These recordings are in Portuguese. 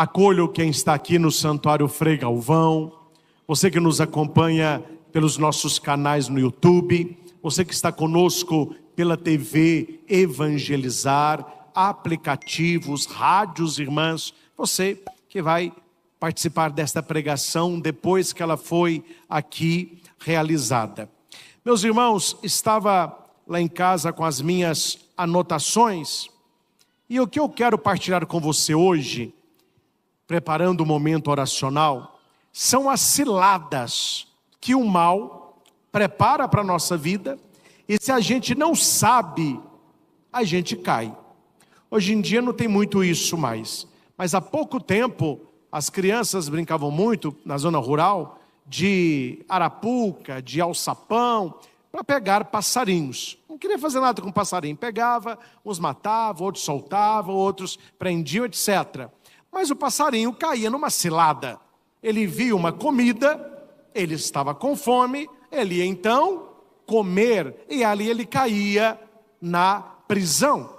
Acolho quem está aqui no Santuário Frei Galvão, você que nos acompanha pelos nossos canais no YouTube, você que está conosco pela TV Evangelizar, aplicativos, rádios irmãs, você que vai participar desta pregação depois que ela foi aqui realizada. Meus irmãos, estava lá em casa com as minhas anotações, e o que eu quero partilhar com você hoje, preparando o momento oracional, são as ciladas que o mal prepara para a nossa vida, e se a gente não sabe, a gente cai. Hoje em dia não tem muito isso mais, mas há pouco tempo as crianças brincavam muito na zona rural de arapuca, de alçapão, para pegar passarinhos. Não queria fazer nada com passarinho, pegava, uns matava, outros soltava, outros prendiam, etc. Mas o passarinho caía numa cilada. Ele via uma comida, ele estava com fome, ele ia então comer, e ali ele caía na prisão.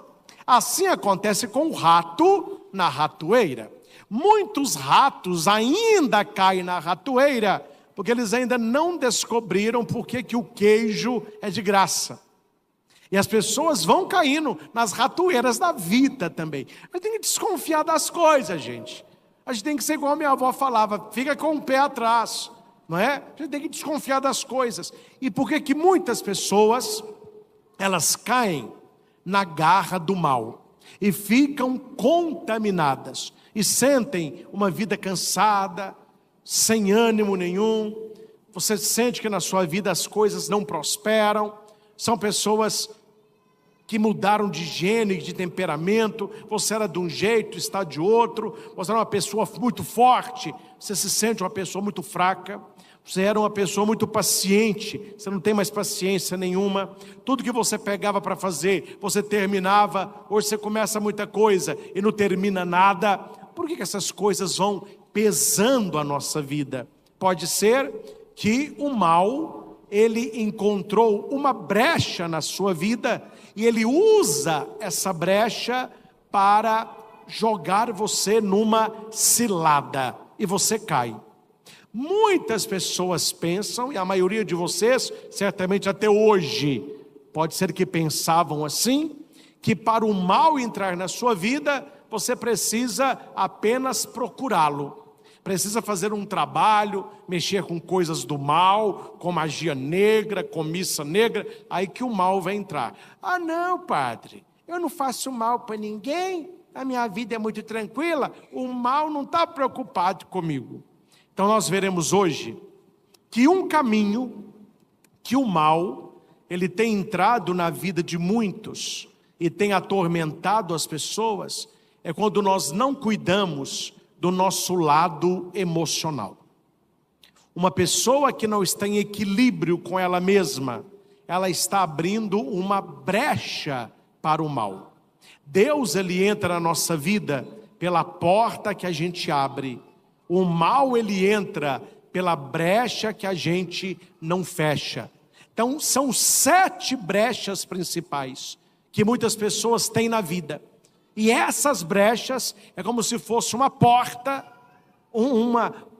Assim acontece com o rato na ratoeira. Muitos ratos ainda caem na ratoeira, porque eles ainda não descobriram por que o queijo é de graça. E as pessoas vão caindo nas ratoeiras da vida também. Mas tem que desconfiar das coisas, gente. A gente tem que ser igual a minha avó falava, fica com o pé atrás, não é? A gente tem que desconfiar das coisas. E por que muitas pessoas, elas caem na garra do mal e ficam contaminadas e sentem uma vida cansada, sem ânimo nenhum? Você sente que na sua vida as coisas não prosperam? São pessoas que mudaram de gênero, de temperamento. Você era de um jeito, está de outro. Você era uma pessoa muito forte, você se sente uma pessoa muito fraca. Você era uma pessoa muito paciente, você não tem mais paciência nenhuma. Tudo que você pegava para fazer, você terminava. Hoje você começa muita coisa e não termina nada. Por que essas coisas vão pesando a nossa vida? Pode ser que o mal, ele encontrou uma brecha na sua vida e ele usa essa brecha para jogar você numa cilada e você cai. Muitas pessoas pensam, e a maioria de vocês, certamente até hoje, pode ser que pensavam assim, que para o mal entrar na sua vida, você precisa apenas procurá-lo. Precisa fazer um trabalho, mexer com coisas do mal, com magia negra, com missa negra, aí que o mal vai entrar. Ah não, padre, eu não faço mal para ninguém, a minha vida é muito tranquila, o mal não está preocupado comigo. Então nós veremos hoje que um caminho que o mal, ele tem entrado na vida de muitos e tem atormentado as pessoas, é quando nós não cuidamos do nosso lado emocional. Uma pessoa que não está em equilíbrio com ela mesma, ela está abrindo uma brecha para o mal. Deus, ele entra na nossa vida pela porta que a gente abre. O mal, ele entra pela brecha que a gente não fecha. Então, são 7 brechas principais que muitas pessoas têm na vida. E essas brechas é como se fosse uma porta,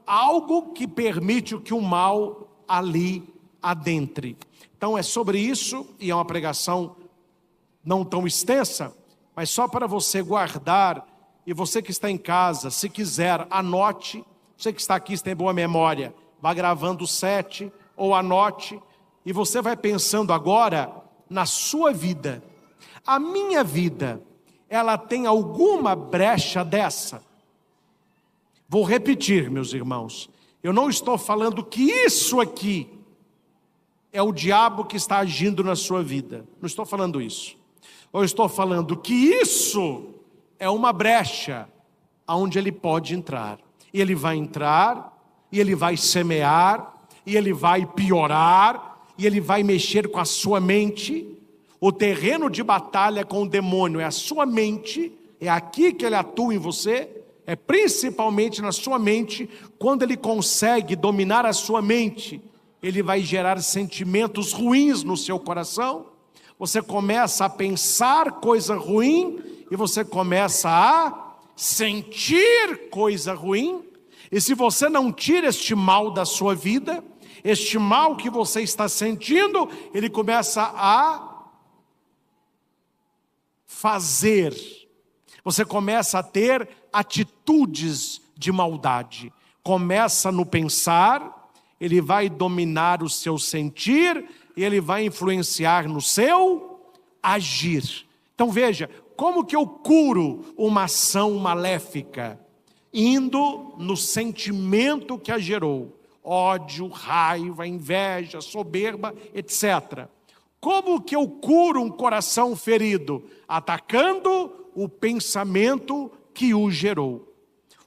algo que permite que o mal ali adentre. Então é sobre isso, e é uma pregação não tão extensa, mas só para você guardar, e você que está em casa, se quiser, anote. Você que está aqui, se tem boa memória, vá gravando 7, ou anote, e você vai pensando agora na sua vida. A minha vida, ela tem alguma brecha dessa? Vou repetir, meus irmãos. Eu não estou falando que isso aqui é o diabo que está agindo na sua vida. Não estou falando isso. Eu estou falando que isso é uma brecha aonde ele pode entrar. E ele vai entrar, e ele vai semear, e ele vai piorar, e ele vai mexer com a sua mente. O terreno de batalha com o demônio é a sua mente, é aqui que ele atua em você, é principalmente na sua mente. Quando ele consegue dominar a sua mente, ele vai gerar sentimentos ruins no seu coração. Você começa a pensar coisa ruim e você começa a sentir coisa ruim, e se você não tira este mal da sua vida, este mal que você está sentindo, ele começa a fazer. Você começa a ter atitudes de maldade. Começa no pensar, ele vai dominar o seu sentir, e ele vai influenciar no seu agir. Então veja, como que eu curo uma ação maléfica? Indo no sentimento que a gerou. Ódio, raiva, inveja, soberba, etc. Como que eu curo um coração ferido? Atacando o pensamento que o gerou.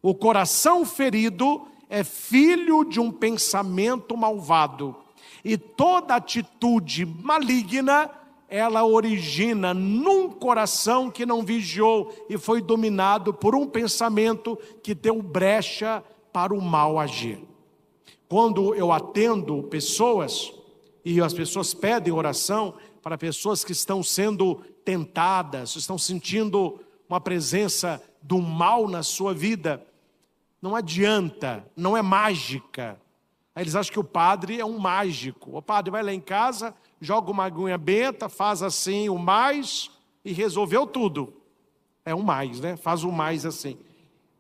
O coração ferido é filho de um pensamento malvado. E toda atitude maligna, ela origina num coração que não vigiou e foi dominado por um pensamento que deu brecha para o mal agir. Quando eu atendo pessoas, e as pessoas pedem oração para pessoas que estão sendo tentadas, estão sentindo uma presença do mal na sua vida, não adianta, não é mágica. Aí eles acham que o padre é um mágico. O padre vai lá em casa, joga uma aguinha benta, faz assim o mais e resolveu tudo. É um mais, né? Faz o mais assim.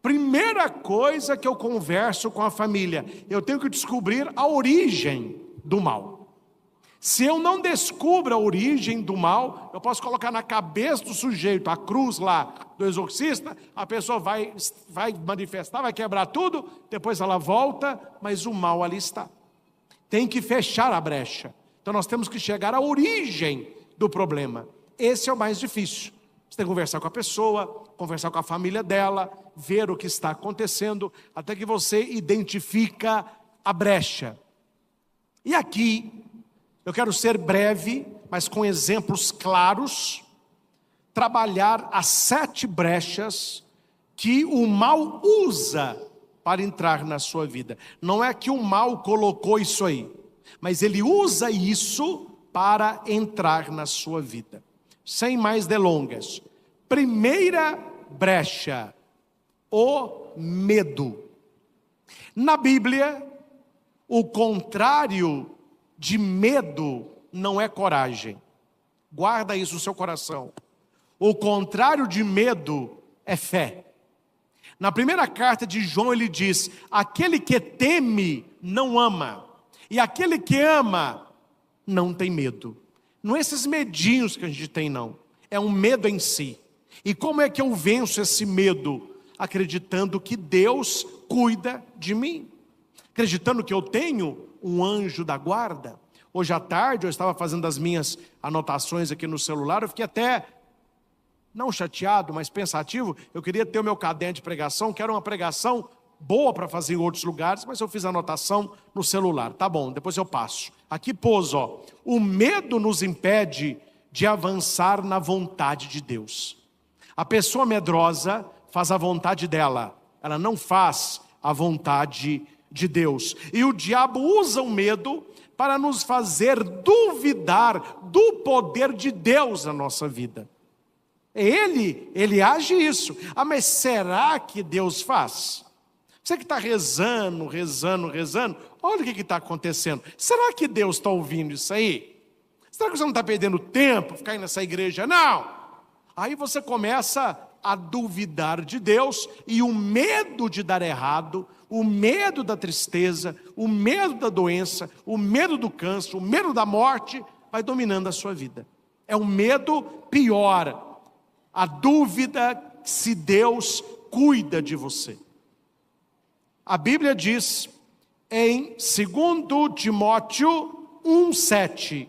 Primeira coisa que eu converso com a família, eu tenho que descobrir a origem do mal. Se eu não descubro a origem do mal, eu posso colocar na cabeça do sujeito a cruz lá do exorcista, a pessoa vai manifestar, vai quebrar tudo, depois ela volta, mas o mal ali está. Tem que fechar a brecha. Então nós temos que chegar à origem do problema. Esse é o mais difícil. Você tem que conversar com a pessoa, conversar com a família dela, ver o que está acontecendo, até que você identifica a brecha. E aqui, eu quero ser breve, mas com exemplos claros, trabalhar as 7 brechas que o mal usa para entrar na sua vida. Não é que o mal colocou isso aí, mas ele usa isso para entrar na sua vida. Sem mais delongas. Primeira brecha, o medo. Na Bíblia, o contrário de medo não é coragem. Guarda isso no seu coração. O contrário de medo é fé. Na primeira carta de João ele diz: aquele que teme não ama, e aquele que ama não tem medo. Não é esses medinhos que a gente tem, não. É um medo em si. E como é que eu venço esse medo? Acreditando que Deus cuida de mim. Acreditando que eu tenho um anjo da guarda. Hoje à tarde eu estava fazendo as minhas anotações aqui no celular, eu fiquei até, não chateado, mas pensativo. Eu queria ter o meu caderno de pregação, que era uma pregação boa para fazer em outros lugares, mas eu fiz a anotação no celular. Tá bom, depois eu passo. Aqui pôs, ó, o medo nos impede de avançar na vontade de Deus. A pessoa medrosa faz a vontade dela, ela não faz a vontade de Deus. E o diabo usa o medo para nos fazer duvidar do poder de Deus na nossa vida. Ele age isso. Ah, mas será que Deus faz? Você que está rezando, olha o que está acontecendo. Será que Deus está ouvindo isso aí? Será que você não está perdendo tempo ficar indo nessa igreja? Não. Aí você começa a duvidar de Deus, e o medo de dar errado, o medo da tristeza, o medo da doença, o medo do câncer, o medo da morte, vai dominando a sua vida. É um medo pior, a dúvida se Deus cuida de você. A Bíblia diz em 2 Timóteo 1,7,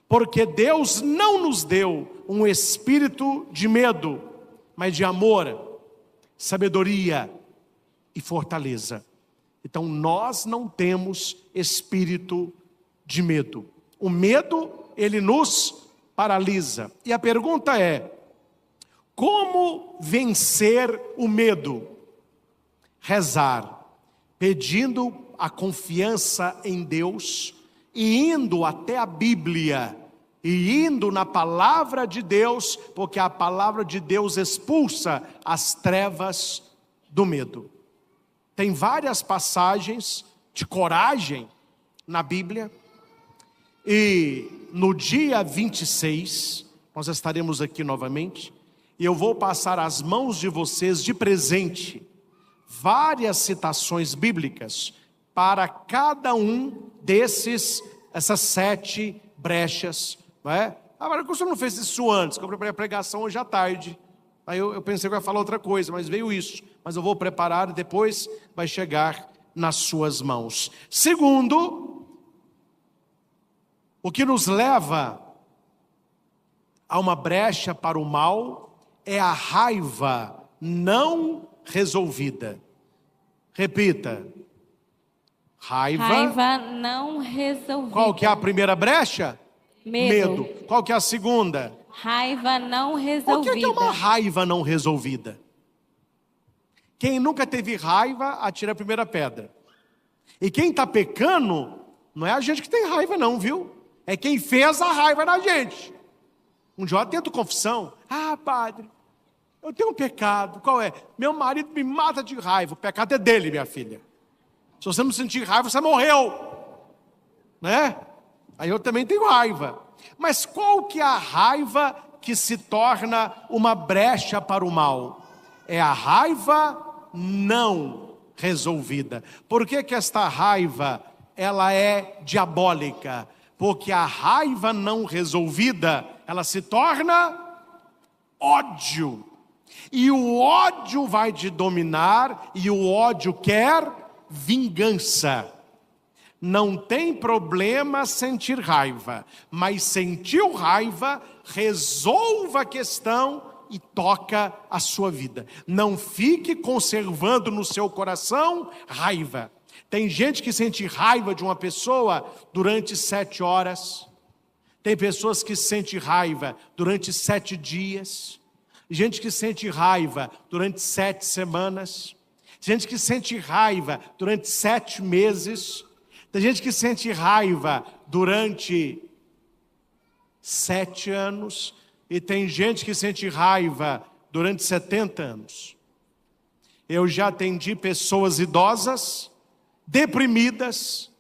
porque Deus não nos deu um espírito de medo, mas de amor, sabedoria e fortaleza. Então nós não temos espírito de medo. O medo, ele nos paralisa. E a pergunta é: como vencer o medo? Rezar, pedindo a confiança em Deus e indo até a Bíblia, e indo na palavra de Deus, porque a palavra de Deus expulsa as trevas do medo. Tem várias passagens de coragem na Bíblia. E no dia 26, nós estaremos aqui novamente. E eu vou passar às mãos de vocês de presente várias citações bíblicas para cada um essas 7 brechas, não é? Agora, o senhor não fez isso antes, que eu preparei a pregação hoje à tarde. Aí eu pensei que eu ia falar outra coisa, mas veio isso. Mas eu vou preparar e depois vai chegar nas suas mãos. Segundo, o que nos leva a uma brecha para o mal é a raiva não resolvida. Repita. Raiva não resolvida. Qual que é a primeira brecha? Medo. Qual que é a segunda? Raiva não O resolvida. que é uma raiva não resolvida? Quem nunca teve raiva, atira a primeira pedra. E quem está pecando, não é a gente que tem raiva não, viu? É quem fez a raiva na gente. Um dia eu atento confissão. Ah, padre, eu tenho um pecado. Qual é? Meu marido me mata de raiva. O pecado é dele, minha filha. Se você não sentir raiva, você morreu. Né? Aí eu também tenho raiva. Mas qual que é a raiva que se torna uma brecha para o mal? É a raiva não resolvida. Por que que esta raiva, ela é diabólica? Porque a raiva não resolvida, ela se torna ódio. E o ódio vai te dominar, e o ódio quer vingança. Não tem problema sentir raiva, mas sentiu raiva, resolva a questão e toca a sua vida. Não fique conservando no seu coração raiva. Tem gente que sente raiva de uma pessoa durante 7 horas. Tem pessoas que sentem raiva durante 7 dias. Gente que sente raiva durante 7 semanas. Gente que sente raiva durante 7 meses. Tem gente que sente raiva durante 7 anos. E tem gente que sente raiva durante 70 anos. Eu já atendi pessoas idosas, deprimidas,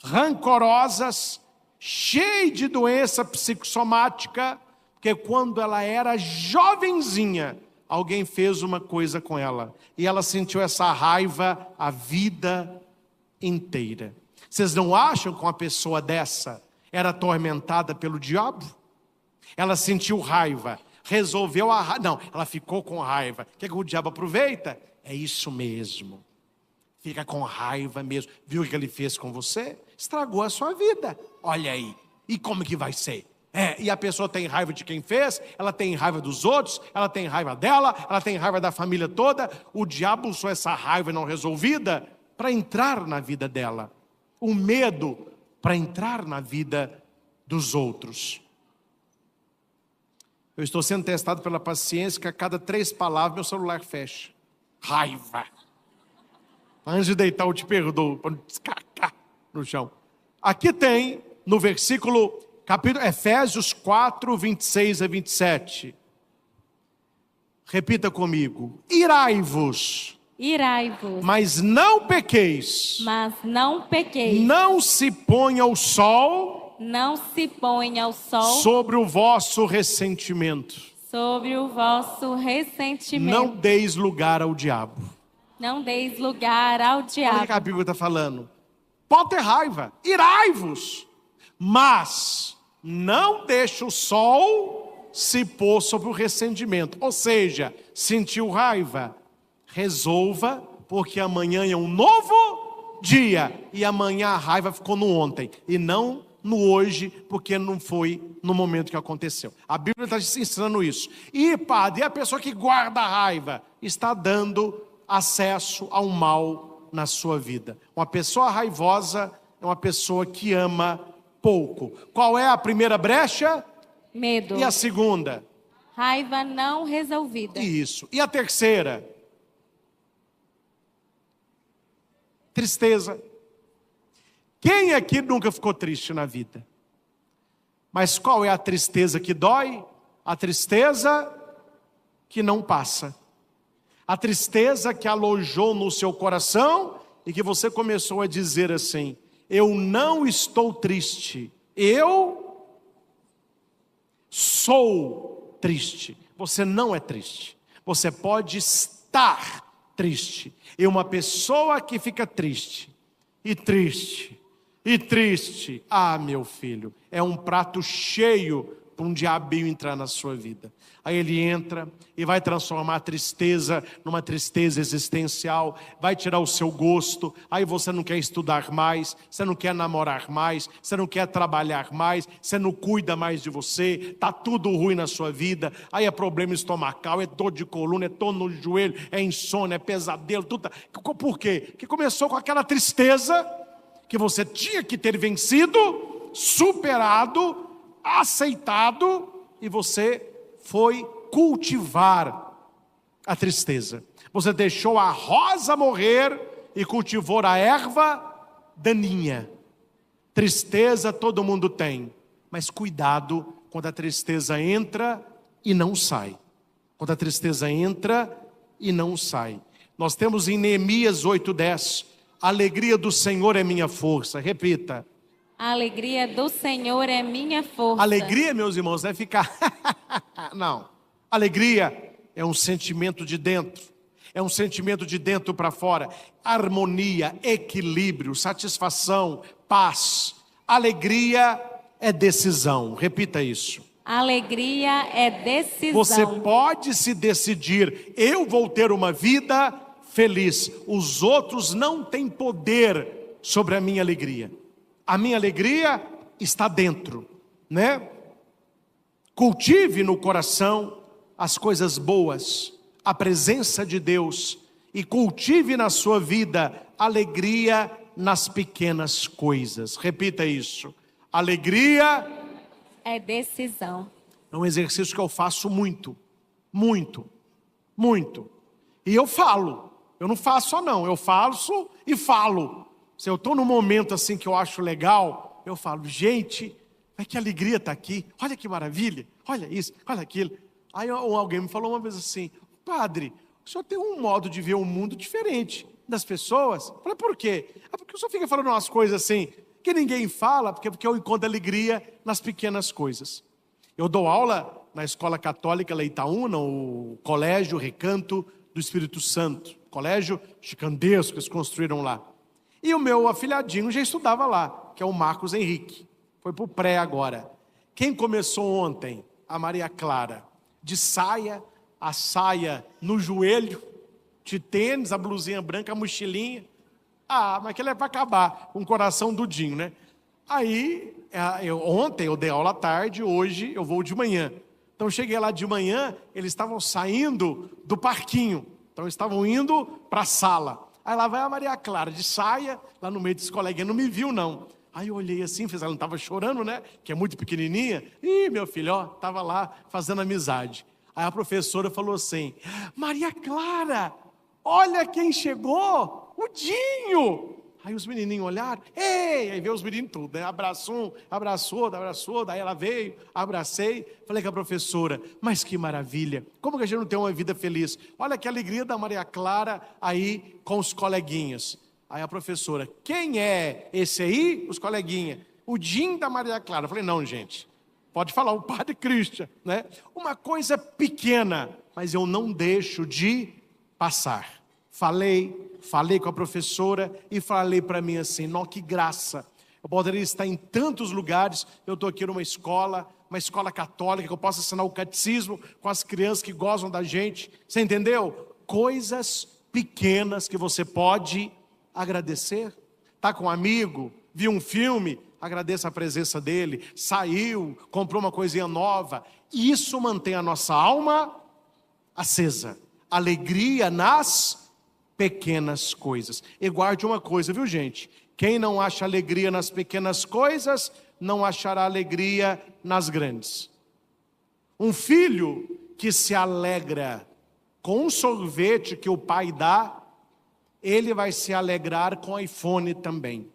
rancorosas, cheias de doença psicossomática, porque quando ela era jovenzinha, alguém fez uma coisa com ela. E ela sentiu essa raiva a vida inteira. Vocês não acham que uma pessoa dessa era atormentada pelo diabo? Ela sentiu raiva, resolveu a raiva. Não, ela ficou com raiva. O que o diabo aproveita? É isso mesmo. Fica com raiva mesmo. Viu o que ele fez com você? Estragou a sua vida. Olha aí. E como que vai ser? E a pessoa tem raiva de quem fez, ela tem raiva dos outros, ela tem raiva dela, ela tem raiva da família toda. O diabo usou essa raiva não resolvida para entrar na vida dela. O medo para entrar na vida dos outros. Eu estou sendo testado pela paciência que a cada 3 palavras meu celular fecha. Raiva. Antes de deitar eu te perdoo, para não descarcar no chão. Aqui tem, no versículo, Efésios 4, 26 a 27. Repita comigo. Irai-vos. Irai-vos. Mas não pequeis. Mas não pequeis. Não se ponha o sol. Não se ponha o sol sobre o vosso ressentimento. Sobre o vosso ressentimento. Não deis lugar ao diabo. Não deis lugar ao diabo. Olha o que a Bíblia está falando. Pode ter raiva, irai-vos, mas não deixe o sol se pôr sobre o ressentimento. Ou seja, sentiu raiva, resolva, porque amanhã é um novo dia. E amanhã a raiva ficou no ontem e não no hoje, porque não foi no momento que aconteceu. A Bíblia está ensinando isso. E padre, a pessoa que guarda a raiva está dando acesso ao mal na sua vida. Uma pessoa raivosa é uma pessoa que ama pouco. Qual é a primeira brecha? Medo. E a segunda? Raiva não resolvida. Isso. E a terceira? Tristeza. Quem aqui nunca ficou triste na vida? Mas qual é a tristeza que dói? A tristeza que não passa. A tristeza que alojou no seu coração e que você começou a dizer assim: eu não estou triste, eu sou triste. Você não é triste, você pode estar triste. E uma pessoa que fica triste, e triste, e triste, meu filho, é um prato cheio para um diabinho entrar na sua vida. Aí ele entra e vai transformar a tristeza numa tristeza existencial, vai tirar o seu gosto, aí você não quer estudar mais, você não quer namorar mais, você não quer trabalhar mais, você não cuida mais de você, está tudo ruim na sua vida, aí é problema estomacal, é dor de coluna, é dor no joelho, é insônia, é pesadelo, tudo. Por quê? Que começou com aquela tristeza que você tinha que ter vencido, superado, aceitado, e você foi cultivar a tristeza. Você deixou a rosa morrer e cultivou a erva daninha. Tristeza todo mundo tem, mas cuidado quando a tristeza entra e não sai. Quando a tristeza entra e não sai. Nós temos em Neemias 8:10, a alegria do Senhor é minha força. Repita. A alegria do Senhor é minha força. Alegria, meus irmãos, não é ficar... Não. Alegria é um sentimento de dentro. É um sentimento de dentro para fora. Harmonia, equilíbrio, satisfação, paz. Alegria é decisão. Repita isso. Alegria é decisão. Você pode se decidir: eu vou ter uma vida feliz. Os outros não têm poder sobre a minha alegria. A minha alegria está dentro, né? Cultive no coração as coisas boas, a presença de Deus, e cultive na sua vida alegria nas pequenas coisas. Repita isso. Alegria é decisão. É um exercício que eu faço muito, muito, muito. E eu falo. Eu não faço só não, eu faço e falo. Se eu estou num momento assim que eu acho legal, eu falo: gente, que alegria está aqui, olha que maravilha, olha isso, olha aquilo. Aí alguém me falou uma vez assim: padre, o senhor tem um modo de ver o mundo diferente das pessoas. Eu falei: por quê? Porque o senhor fica falando umas coisas assim que ninguém fala, porque eu encontro alegria nas pequenas coisas. Eu dou aula na Escola Católica Leitaúna, o Colégio Recanto do Espírito Santo, colégio gigantesco que eles construíram lá. E o meu afilhadinho já estudava lá, que é o Marcos Henrique. Foi para o pré agora. Quem começou ontem? A Maria Clara. De saia, a saia no joelho, de tênis, a blusinha branca, a mochilinha. Mas aquilo é para acabar, com o coração dudinho, né? Aí, ontem eu dei aula à tarde, hoje eu vou de manhã. Então eu cheguei lá de manhã, eles estavam saindo do parquinho. Então estavam indo para a sala. Aí lá vai a Maria Clara, de saia, lá no meio dos coleguinhas, não me viu não. Aí eu olhei assim, ela não estava chorando, né? Que é muito pequenininha. Ih, meu filho, estava lá fazendo amizade. Aí a professora falou assim: Maria Clara, olha quem chegou, o Dinho. Aí os menininhos olharam, ei, aí veio os meninos tudo, né? Abraçou um, abraçou, daí ela veio, abracei, falei com a professora: mas que maravilha, como que a gente não tem uma vida feliz? Olha que alegria da Maria Clara aí com os coleguinhas. Aí a professora: quem é esse aí? Os coleguinhas. O Dinho da Maria Clara. Eu falei: não, gente, pode falar o Padre Christian, né? Uma coisa pequena, mas eu não deixo de passar. Falei com a professora e falei para mim assim: não, que graça, eu poderia estar em tantos lugares, eu estou aqui numa escola, uma escola católica, que eu posso assinar o catecismo com as crianças que gozam da gente, você entendeu? Coisas pequenas que você pode agradecer. Está com um amigo, viu um filme, agradeça a presença dele, saiu, comprou uma coisinha nova, isso mantém a nossa alma acesa, alegria nas pequenas coisas. E guarde uma coisa, viu gente? Quem não acha alegria nas pequenas coisas, não achará alegria nas grandes. Um filho que se alegra com um sorvete que o pai dá, ele vai se alegrar com iPhone também.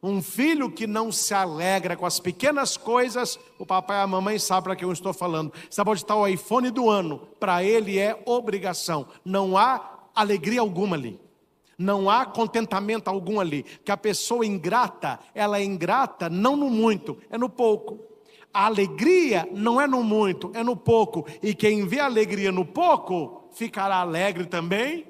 Um filho que não se alegra com as pequenas coisas, o papai e a mamãe sabem para quem eu estou falando. Você pode estar o iPhone do ano, para ele é obrigação. Não há alegria alguma ali. Não há contentamento algum ali. Que a pessoa ingrata, ela é ingrata não no muito, é no pouco. A alegria não é no muito, é no pouco. E quem vê alegria no pouco, ficará alegre também.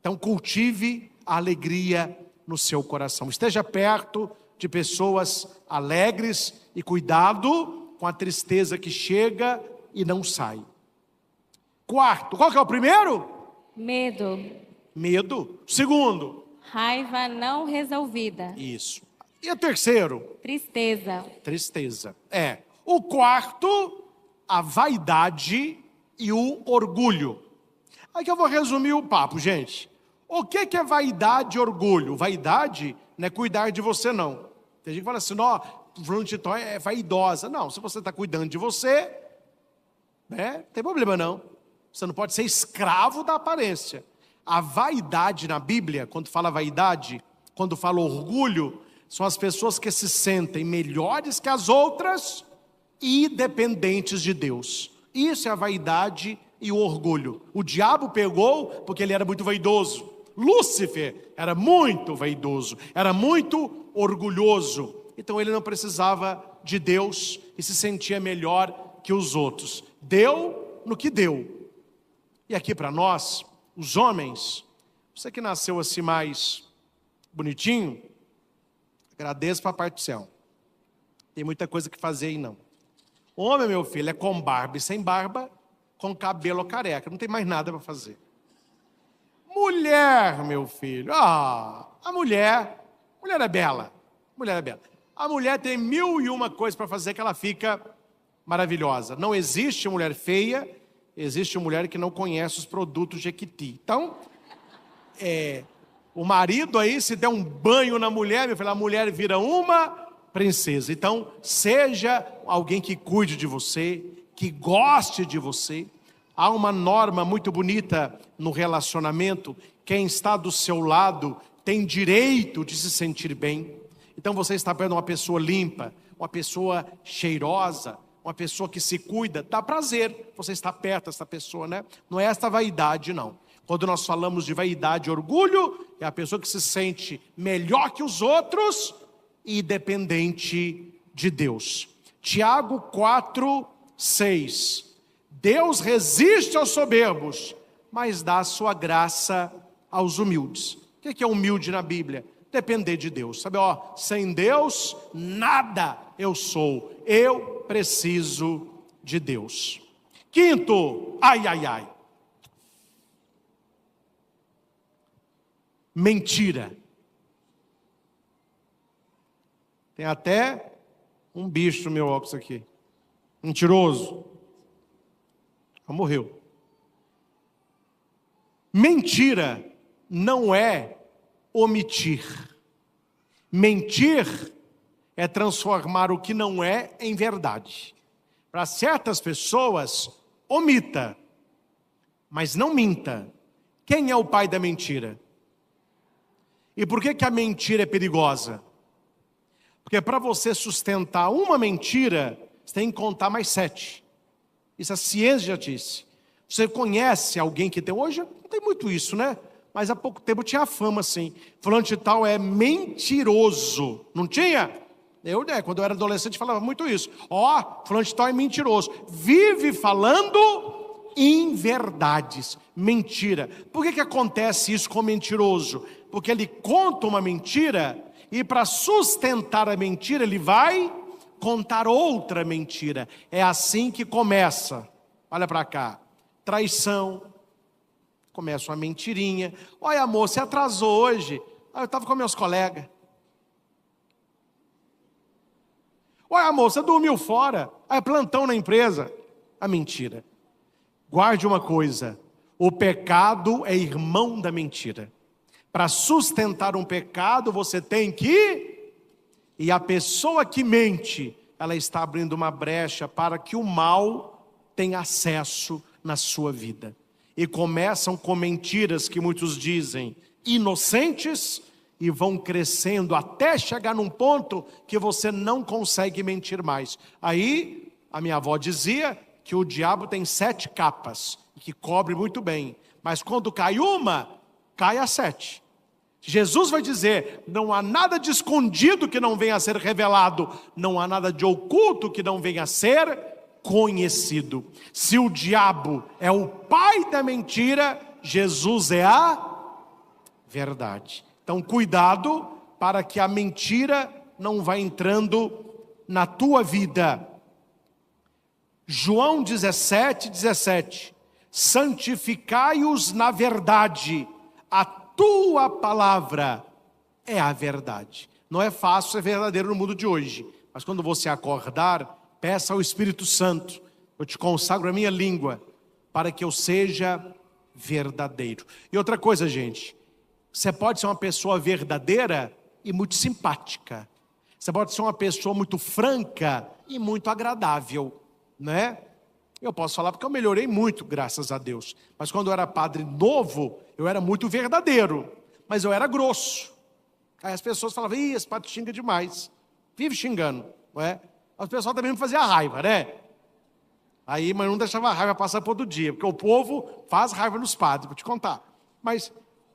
Então cultive a alegria no seu coração. Esteja perto de pessoas alegres e cuidado com a tristeza que chega e não sai. Quarto, qual que é o primeiro? Medo. Medo. Segundo. Raiva não resolvida. Isso. E o terceiro? Tristeza. Tristeza. O quarto, a vaidade e o orgulho. Aqui eu vou resumir o papo, gente. O que é vaidade e orgulho? Vaidade não é cuidar de você, não. Tem gente que fala assim, ó, fulano de tal é vaidosa. Não, se você está cuidando de você, não tem problema não. Você não pode ser escravo da aparência. A vaidade na Bíblia, quando fala vaidade, quando fala orgulho, são as pessoas que se sentem melhores que as outras e dependentes de Deus. Isso é a vaidade e o orgulho. O diabo pegou porque ele era muito vaidoso. Lúcifer era muito vaidoso, era muito orgulhoso. Então ele não precisava de Deus e se sentia melhor que os outros. Deu no que deu. E aqui para nós, os homens, você que nasceu assim mais bonitinho, agradeço para a parte do céu. Tem muita coisa que fazer aí não. Homem, meu filho, é com barba e sem barba, com cabelo careca, não tem mais nada para fazer. Mulher, meu filho, a mulher é bela, mulher é bela. A mulher tem 1001 coisas para fazer que ela fica maravilhosa. Não existe mulher feia, existe mulher que não conhece os produtos Jequiti. Então, o marido aí, se der um banho na mulher, meu filho, a mulher vira uma princesa. Então, seja alguém que cuide de você, que goste de você. Há uma norma muito bonita no relacionamento. Quem está do seu lado tem direito de se sentir bem. Então você está perto de uma pessoa limpa, uma pessoa cheirosa, uma pessoa que se cuida. Dá prazer você estar perto dessa pessoa, né? Não é esta vaidade, não. Quando nós falamos de vaidade e orgulho, é a pessoa que se sente melhor que os outros e dependente de Deus. Tiago 4:6. Deus resiste aos soberbos, mas dá a sua graça aos humildes. O que é humilde na Bíblia? Depender de Deus. Sabe, sem Deus, nada eu sou. Eu preciso de Deus. Quinto, mentira. Tem até um bicho no meu óculos aqui. Mentiroso. Morreu. Mentira não é omitir. Mentir é transformar o que não é em verdade. Para certas pessoas, omita, mas não minta. Quem é o pai da mentira? E por que a mentira é perigosa? Porque para você sustentar uma mentira, você tem que contar mais 7. Isso a ciência já disse. Você conhece alguém que tem... Hoje não tem muito isso, né? Mas há pouco tempo tinha fama assim. Fulano de tal é mentiroso. Não tinha? Quando eu era adolescente, falava muito isso. Fulano de tal é mentiroso. Vive falando inverdades. Mentira. Por que acontece isso com o mentiroso? Porque ele conta uma mentira e para sustentar a mentira ele vai contar outra mentira. É assim que começa. Olha para cá. Traição. Começa uma mentirinha. Olha, amor, você atrasou hoje. Eu estava com meus colegas. Olha, amor, você dormiu fora. Plantão na empresa. A mentira. Guarde uma coisa. O pecado é irmão da mentira. Para sustentar um pecado, você tem que... E a pessoa que mente, ela está abrindo uma brecha para que o mal tenha acesso na sua vida. E começam com mentiras que muitos dizem inocentes e vão crescendo até chegar num ponto que você não consegue mentir mais. Aí, a minha avó dizia que o diabo tem 7 capas, e que cobre muito bem. Mas quando cai uma, cai as 7. Jesus vai dizer, não há nada de escondido que não venha a ser revelado, não há nada de oculto que não venha a ser conhecido. Se o diabo é o pai da mentira, Jesus é a verdade. Então cuidado para que a mentira não vá entrando na tua vida. João 17:17, santificai-os na verdade, a tua palavra é a verdade. Não é fácil ser verdadeiro no mundo de hoje, mas quando você acordar, peça ao Espírito Santo, eu te consagro a minha língua, para que eu seja verdadeiro. E outra coisa, gente, você pode ser uma pessoa verdadeira e muito simpática. Você pode ser uma pessoa muito franca e muito agradável, né? Eu posso falar porque eu melhorei muito, graças a Deus. Mas quando eu era padre novo, eu era muito verdadeiro, mas eu era grosso. Aí as pessoas falavam, ih, esse padre xinga demais. Vive xingando, não é? As pessoas também me faziam raiva, né? Aí, mas não deixava a raiva passar por todo dia, porque o povo faz raiva nos padres, vou te contar. Mas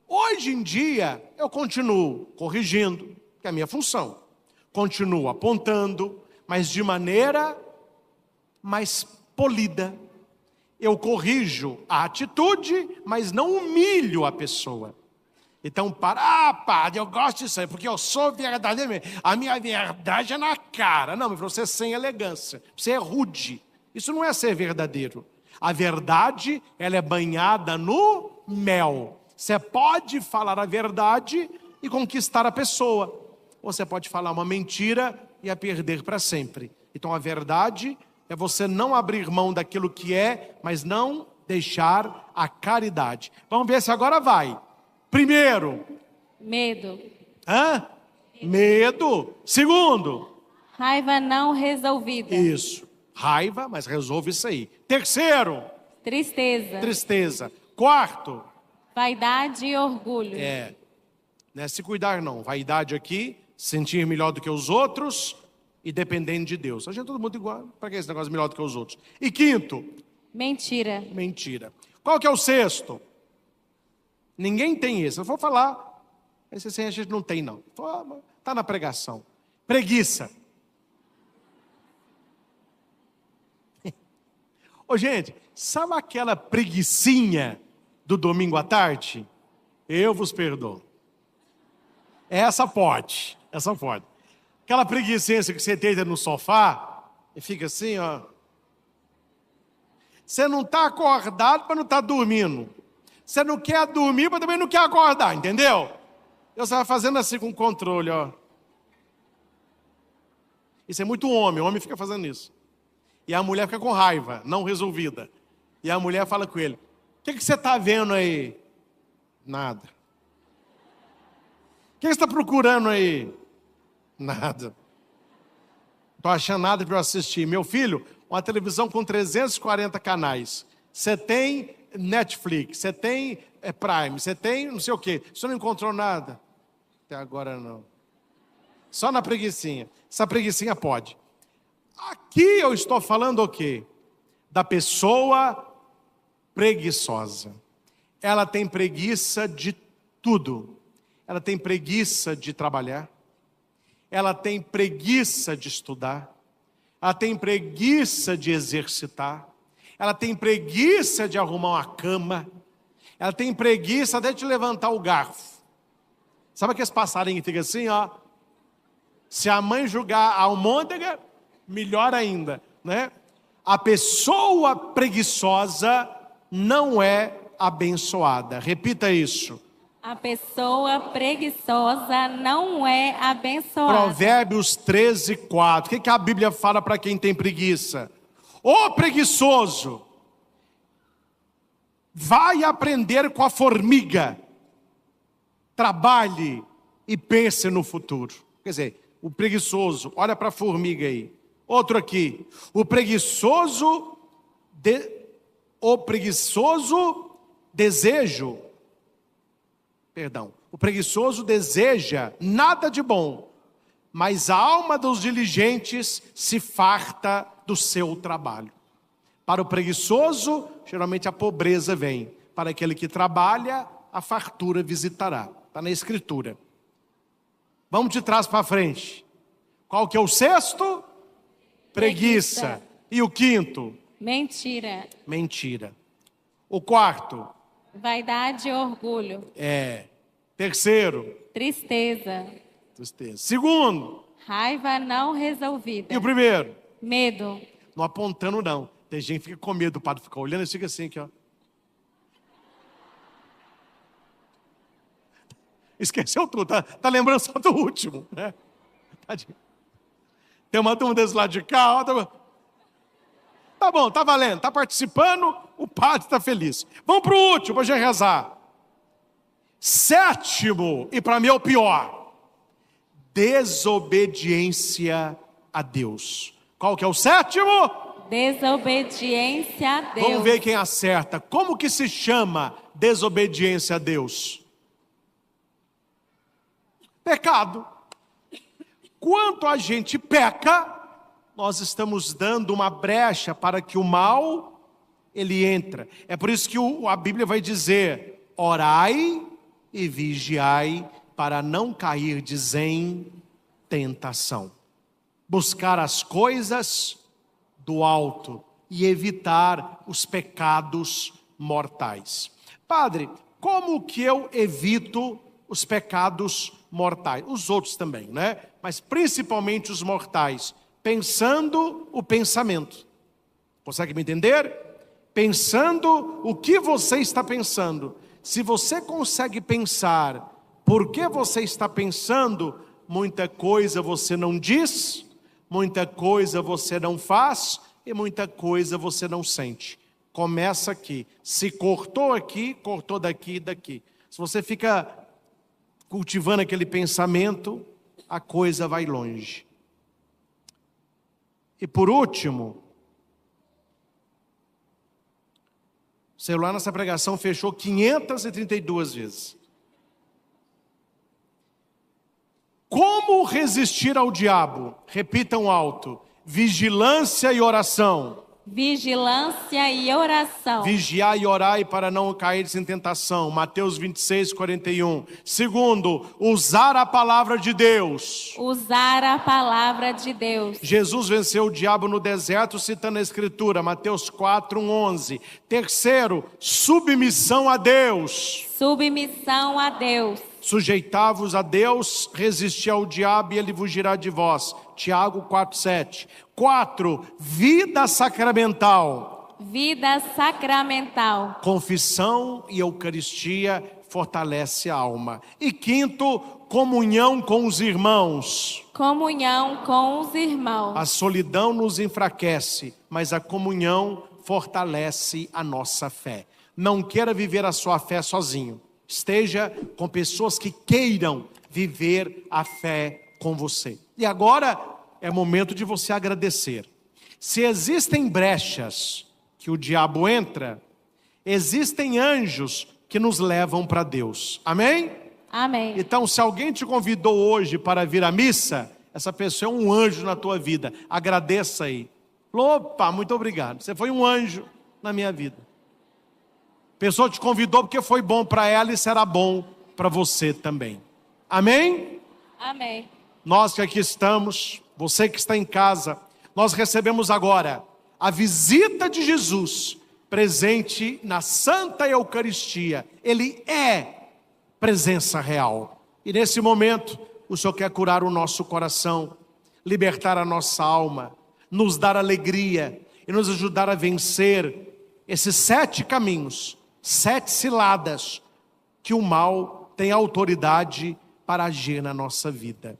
hoje em dia, eu continuo corrigindo, que é a minha função. Continuo apontando, mas de maneira mais polida. Eu corrijo a atitude, mas não humilho a pessoa. Então, padre, eu gosto disso aí, porque eu sou verdadeiro. A minha verdade é na cara. Não, mas você é sem elegância, você é rude. Isso não é ser verdadeiro. A verdade, ela é banhada no mel. Você pode falar a verdade e conquistar a pessoa. Ou você pode falar uma mentira e a perder para sempre. Então, a verdade é você não abrir mão daquilo que é, mas não deixar a caridade. Vamos ver se agora vai. Primeiro. Medo. Medo. Segundo. Raiva não resolvida. Isso. Raiva, mas resolve isso aí. Terceiro. Tristeza. Tristeza. Quarto. Vaidade e orgulho. Não é se cuidar não. Vaidade aqui, sentir melhor do que os outros e dependendo de Deus. A gente é todo mundo igual. Para que esse negócio melhor do que os outros? E quinto. Mentira. Mentira. Qual que é o sexto? Ninguém tem esse. Eu vou falar. Esse assim a gente não tem não. Está na pregação. Preguiça. Ô gente, sabe aquela preguicinha do domingo à tarde? Eu vos perdoo. Essa pode. Aquela preguicinha que você deita no sofá e fica assim, ó. Você não está acordado para não estar dormindo. Você não quer dormir, mas também não quer acordar, entendeu? Você vai fazendo assim com o controle, ó. Isso é muito homem, o homem fica fazendo isso. E a mulher fica com raiva, não resolvida. E a mulher fala com ele, o que você está vendo aí? Nada. O que você está procurando aí? Nada. Estou achando nada para eu assistir. Meu filho, uma televisão com 340 canais. Você tem Netflix, você tem Prime, você tem não sei o quê. Você não encontrou nada? Até agora não. Só na preguicinha. Essa preguicinha pode. Aqui eu estou falando o quê? Da pessoa preguiçosa. Ela tem preguiça de tudo. Ela tem preguiça de trabalhar. Ela tem preguiça de estudar. Ela tem preguiça de exercitar. Ela tem preguiça de arrumar uma cama. Ela tem preguiça até de levantar o garfo. Sabe aqueles passarinhos que ficam assim, ó? Se a mãe julgar a almôndega, melhor ainda, né? A pessoa preguiçosa não é abençoada. Repita isso. A pessoa preguiçosa não é abençoada. Provérbios 13:4. O que a Bíblia fala para quem tem preguiça? Ô preguiçoso, vai aprender com a formiga. Trabalhe e pense no futuro. Quer dizer, o preguiçoso, olha para a formiga aí. Outro aqui. O preguiçoso desejo O preguiçoso deseja nada de bom, mas a alma dos diligentes se farta do seu trabalho. Para o preguiçoso, geralmente a pobreza vem. Para aquele que trabalha, a fartura visitará. Está na Escritura. Vamos de trás para frente. Qual que é o sexto? Preguiça. E o quinto? Mentira. Mentira. O quarto? Vaidade e orgulho. Terceiro? Tristeza. Segundo? Raiva não resolvida. E o primeiro? Medo. Não apontando não. Tem gente que fica com medo, o padre fica olhando e fica assim aqui, ó. Esqueceu tudo, tá lembrando só do último, né? Tadinho. Tem uma turma desse lado de cá, ó. Tá bom, tá valendo, tá participando, o padre tá feliz. Vamos pro último, pra gente rezar. Sétimo, e para mim é o pior: desobediência a Deus. Qual que é o sétimo? Desobediência a Deus. Vamos ver quem acerta. Como que se chama desobediência a Deus? Pecado. Quanto a gente peca, nós estamos dando uma brecha para que o mal, ele entra. É por isso que a Bíblia vai dizer: orai e vigiai para não cairdes em tentação. Buscar as coisas do alto e evitar os pecados mortais. Padre, como que eu evito os pecados mortais? Os outros também, né? Mas principalmente os mortais. Pensando o pensamento. Consegue me entender? Pensando o que você está pensando. Se você consegue pensar por que você está pensando, muita coisa você não diz, muita coisa você não faz e muita coisa você não sente. Começa aqui. Se cortou aqui, cortou daqui e daqui. Se você fica cultivando aquele pensamento, a coisa vai longe. E por último, o celular nessa pregação fechou 532 vezes. Como resistir ao diabo? Repitam alto: vigilância e oração. Vigilância e oração. Vigiai e orai para não cair em tentação. Mateus 26, 41. Segundo, usar a palavra de Deus. Usar a palavra de Deus. Jesus venceu o diabo no deserto, citando a Escritura, Mateus 4, 11. Terceiro, submissão a Deus. Submissão a Deus. Sujeitavos a Deus, resisti ao diabo e ele fugirá de vós. Tiago 4:7. 4. Vida sacramental. Vida sacramental. Confissão e Eucaristia fortalece a alma. E quinto, comunhão com os irmãos. Comunhão com os irmãos. A solidão nos enfraquece, mas a comunhão fortalece a nossa fé. Não queira viver a sua fé sozinho. Esteja com pessoas que queiram viver a fé com você. E agora é momento de você agradecer. Se existem brechas que o diabo entra, existem anjos que nos levam para Deus. Amém? Amém. Então, se alguém te convidou hoje para vir à missa, essa pessoa é um anjo na tua vida. Agradeça aí. Opa, muito obrigado. Você foi um anjo na minha vida. A pessoa te convidou porque foi bom para ela e será bom para você também. Amém? Amém. Nós que aqui estamos, você que está em casa, nós recebemos agora a visita de Jesus presente na Santa Eucaristia. Ele é presença real. E nesse momento, o Senhor quer curar o nosso coração, libertar a nossa alma, nos dar alegria e nos ajudar a vencer esses 7 caminhos, 7 ciladas que o mal tem autoridade para agir na nossa vida.